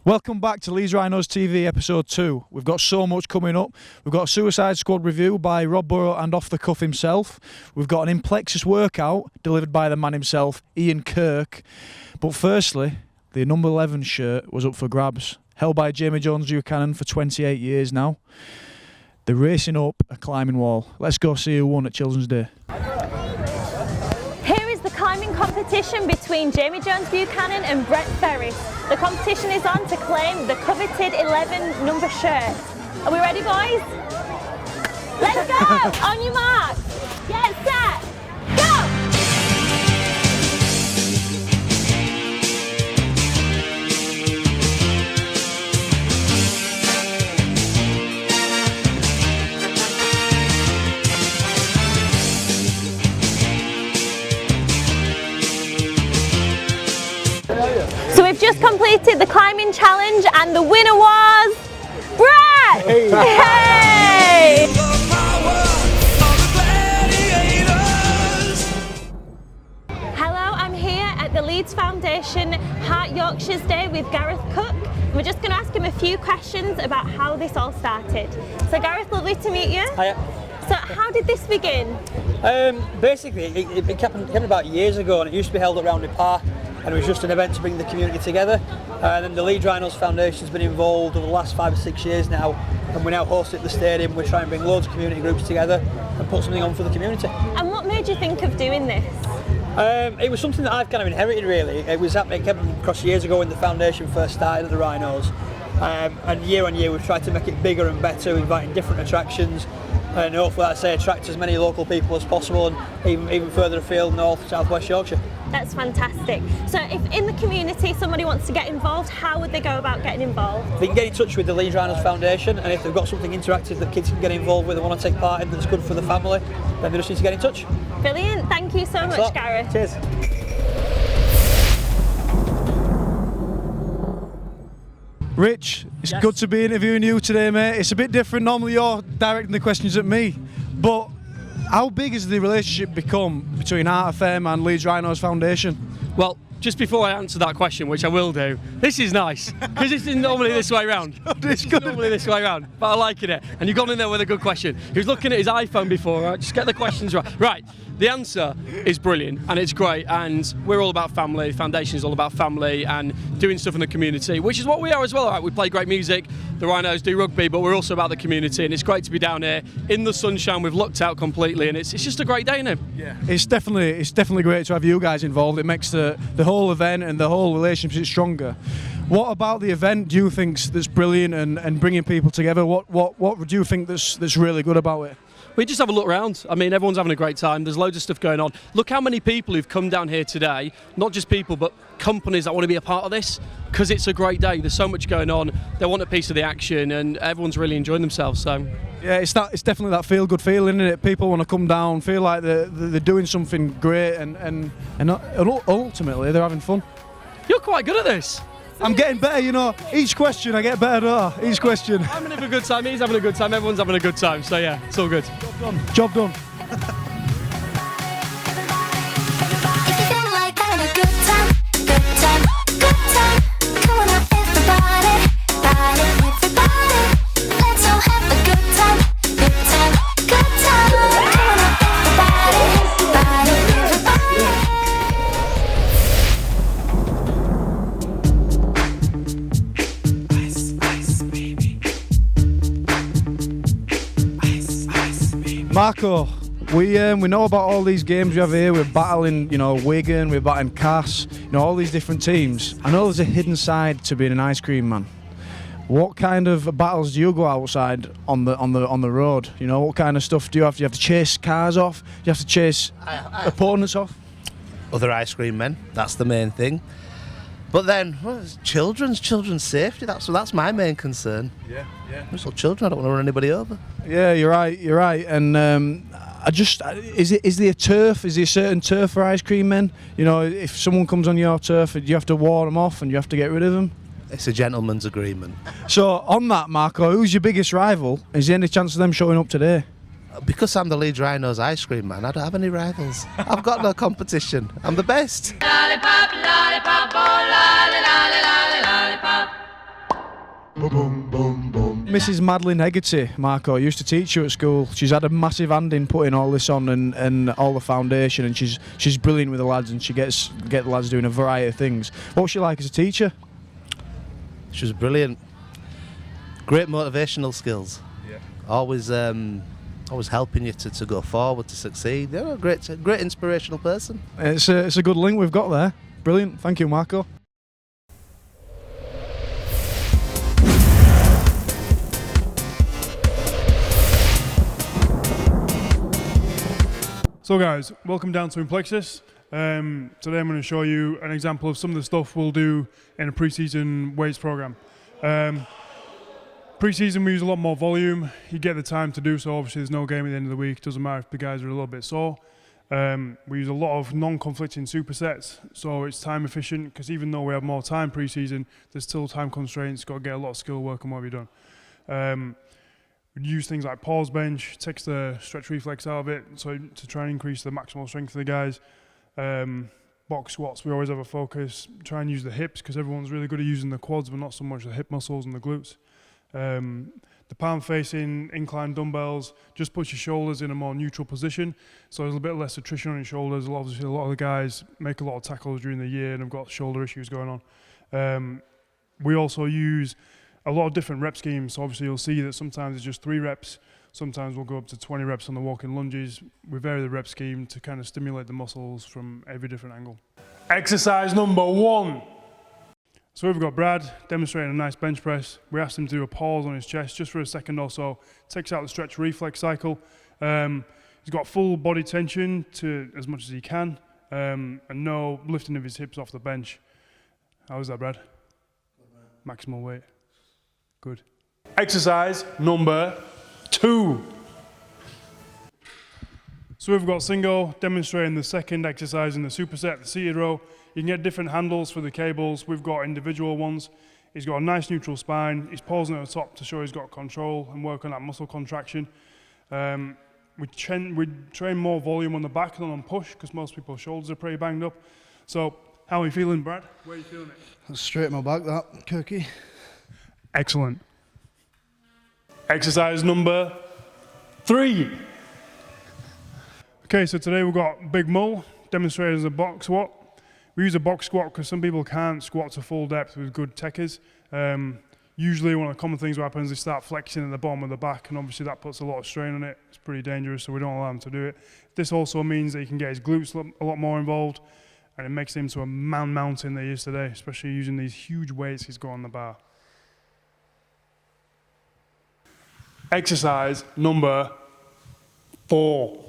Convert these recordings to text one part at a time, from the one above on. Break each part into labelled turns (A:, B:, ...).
A: Welcome back to Leeds Rhinos TV episode 2. We've got so much coming up. We've got a Suicide Squad review by Rob Burrow and Off the Cuff himself. We've got an Implexus workout delivered by the man himself, Ian Kirke. But firstly, the number 11 shirt was up for grabs. Held by Jamie Jones-Buchanan for 28 years now. They're racing up a climbing wall. Let's go see who won at Children's Day.
B: Here is the climbing competition between Jamie Jones-Buchanan and Brett Ferris. The competition is on to claim the coveted 11 number shirt. Are we ready, boys? Let's go! On your mark, get set, go! So we've just completed the climbing challenge and the winner was Brett! Hey! Hey! Hello, I'm here at the Leeds Foundation Heart Yorkshire's Day with Gareth Cook. We're just going to ask him a few questions about how this all started. So Gareth, lovely to meet you.
C: Hiya.
B: So how did this begin?
C: Basically, it happened about years ago, and it used to be held at Rounded Park, and it was just an event to bring the community together. And then the Leeds Rhinos Foundation has been involved over the last 5 or 6 years now, and we now host it at the stadium. We're trying to bring loads of community groups together and put something on for the community.
B: And what made you think of doing this?
C: It was something that I've kind of inherited, really. It came across years ago when the foundation first started at the Rhinos, and year on year we've tried to make it bigger and better, inviting different attractions, and hopefully, like I say, attract as many local people as possible, and even further afield, North, South West Yorkshire.
B: That's fantastic. So if in the community somebody wants to get involved, how would they go about getting involved?
C: They can get in touch with the Leeds Rhinos Foundation, and if they've got something interactive that kids can get involved with and want to take part in that's good for the family, then they just need to get in touch.
B: Brilliant. Thank you so much, Gareth.
C: Cheers.
A: Rich, it's good to be interviewing you today, mate. It's a bit different. Normally you're directing the questions at me, but how big has the relationship become between Art FM and Leeds Rhinos Foundation?
D: Well, just before I answer that question, which I will do, this is nice, because this is normally this way round. It's normally this way round, but I like it. And you've gone in there with a good question. He was looking at his iPhone before, right? Just get the questions right. Right, the answer is brilliant, and it's great, and we're all about family. The foundation is all about family and doing stuff in the community, which is what we are as well, right? We play great music, the Rhinos do rugby, but we're also about the community, and it's great to be down here in the sunshine. We've looked out completely, and it's just a great day, isn't it? Yeah.
A: It's definitely great to have you guys involved. It makes the whole event and the whole relationship stronger. What about the event do you think that's brilliant and bringing people together? What do you think that's really good about it?
D: We just have a look around. I mean, everyone's having a great time. There's loads of stuff going on. Look how many people who've come down here today, not just people, but companies that want to be a part of this, because it's a great day. There's so much going on. They want a piece of the action, and everyone's really enjoying themselves. So,
A: yeah, it's definitely that feel-good feeling, isn't it? People want to come down, feel like they're doing something great, and ultimately they're having fun.
D: You're quite good at this.
A: I'm getting better, you know. Each question I get better at. Each question.
D: I'm having a good time. He's having a good time. Everyone's having a good time. So yeah, it's all good.
A: Job done. Marco, we know about all these games we have here. We're battling, Wigan, we're battling Cass, all these different teams. I know there's a hidden side to being an ice cream man. What kind of battles do you go outside on the road? What kind of stuff do you have? Do you have to chase cars off? Do you have to chase opponents off?
E: Other ice cream men. That's the main thing. But then, it's children's safety. That's my main concern. Yeah. So children, I don't want to run anybody over.
A: Yeah, you're right. And is there a turf? Is there a certain turf for ice cream men? If someone comes on your turf, you have to ward them off and you have to get rid of them.
E: It's a gentleman's agreement.
A: So on that, Marco, who's your biggest rival? Is there any chance of them showing up today?
E: Because I'm the Leeds Rhinos ice cream man, I don't have any rivals. I've got no competition. I'm the best.
F: Lollipop, lollipop, oh, lollipop.
A: Mrs. Madeline Hegarty, Marco, used to teach you at school. She's had a massive hand in putting all this on and all the foundation, and she's brilliant with the lads, and she gets the lads doing a variety of things. What was she like as a teacher?
E: She was brilliant. Great motivational skills. Yeah. Always helping you to go forward, to succeed. Yeah, great inspirational person.
A: It's a good link we've got there. Brilliant. Thank you, Marco.
G: So guys, welcome down to Implexus. Today I'm going to show you an example of some of the stuff we'll do in a pre-season weights program. Pre-season we use a lot more volume. You get the time to do so. Obviously there's no game at the end of the week. Doesn't matter if the guys are a little bit sore. We use a lot of non-conflicting supersets, so it's time efficient, because even though we have more time pre-season, there's still time constraints. Got to get a lot of skill work on what we've done. We use things like pause bench, takes the stretch reflex out of it, so to try and increase the maximal strength of the guys. Box squats, we always have a focus. Try and use the hips, because everyone's really good at using the quads, but not so much the hip muscles and the glutes. The palm facing incline dumbbells just puts your shoulders in a more neutral position, so there's a bit less attrition on your shoulders. Obviously a lot of the guys make a lot of tackles during the year and have got shoulder issues going on. We also use a lot of different rep schemes, so obviously you'll see that sometimes it's just 3 reps, sometimes we'll go up to 20 reps on the walking lunges. We vary the rep scheme to kind of stimulate the muscles from every different angle. Exercise number 1. So we've got Brad demonstrating a nice bench press. We asked him to do a pause on his chest just for a second or so. Takes out the stretch reflex cycle. He's got full body tension to as much as he can, and no lifting of his hips off the bench. How is that, Brad? Maximal weight. Good. Exercise number 2. So we've got Singo demonstrating the second exercise in the superset, the seated row. You can get different handles for the cables. We've got individual ones. He's got a nice neutral spine. He's pausing at the top to show he's got control and work on that muscle contraction. We train more volume on the back than on push, because most people's shoulders are pretty banged up. So how are you feeling, Brad? Where are you feeling it?
H: That's straight in my back, that, Kirke.
G: Excellent. Exercise number 3. Okay, so today we've got Big Mull demonstrated as a box squat. We use a box squat because some people can't squat to full depth with good techers. Usually one of the common things that happens is they start flexing at the bottom of the back, and obviously that puts a lot of strain on it. It's pretty dangerous, so we don't allow them to do it. This also means that he can get his glutes a lot more involved, and it makes him to a man mountain that he is today, especially using these huge weights he's got on the bar. Exercise number 4.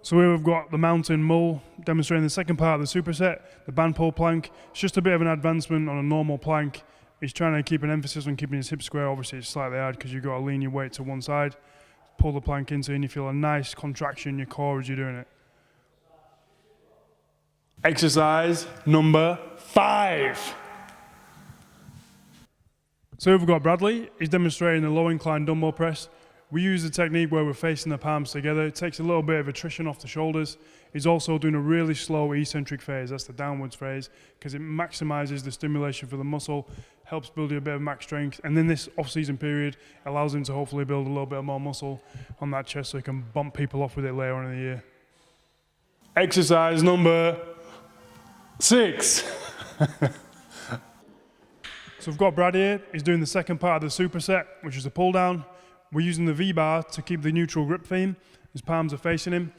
G: So here we've got the mountain mull demonstrating the second part of the superset, the band pull plank. It's just a bit of an advancement on a normal plank. He's trying to keep an emphasis on keeping his hips square. Obviously it's slightly hard because you've got to lean your weight to one side, pull the plank into it, and you feel a nice contraction in your core as you're doing it. Exercise number 5. So we've got Bradley. He's demonstrating the low incline dumbbell press. We use the technique where we're facing the palms together. It takes a little bit of attrition off the shoulders. He's also doing a really slow eccentric phase, that's the downwards phase, because it maximizes the stimulation for the muscle, helps build you a bit of max strength, and then this off-season period allows him to hopefully build a little bit more muscle on that chest so he can bump people off with it later on in the year. Exercise number 6. So we've got Brad here. He's doing the second part of the superset, which is the pull down. We're using the V-bar to keep the neutral grip theme. His palms are facing him,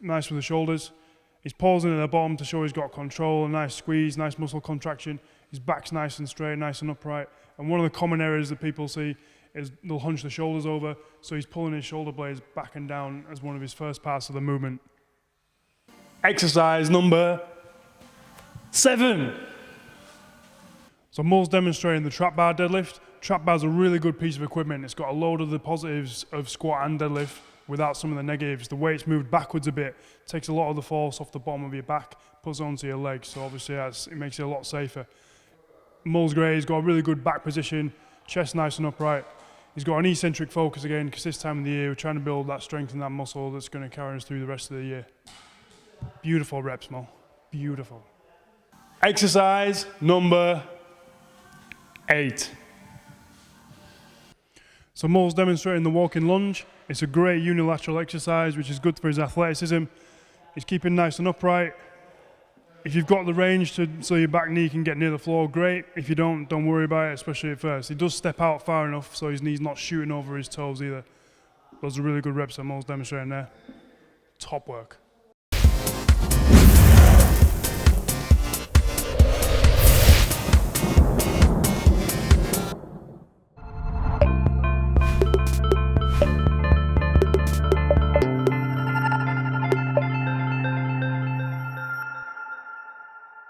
G: nice with the shoulders. He's pausing at the bottom to show he's got control, a nice squeeze, nice muscle contraction. His back's nice and straight, nice and upright. And one of the common errors that people see is they'll hunch the shoulders over, so he's pulling his shoulder blades back and down as one of his first parts of the movement. Exercise number 7. So Mull's demonstrating the trap bar deadlift. Trap bar's a really good piece of equipment. It's got a load of the positives of squat and deadlift without some of the negatives. The weight's moved backwards a bit, takes a lot of the force off the bottom of your back, puts it onto your legs, so obviously it makes it a lot safer. Mull's great, he's got a really good back position, chest nice and upright. He's got an eccentric focus again, because this time of the year we're trying to build that strength and that muscle that's going to carry us through the rest of the year. Beautiful reps, Mull, beautiful. Exercise number 8. So Mull's demonstrating the walking lunge. It's a great unilateral exercise, which is good for his athleticism. He's keeping nice and upright. If you've got the range so your back knee can get near the floor, great. If you don't worry about it, especially at first. He does step out far enough so his knee's not shooting over his toes either. Those are really good reps that Mull's demonstrating there. Top work.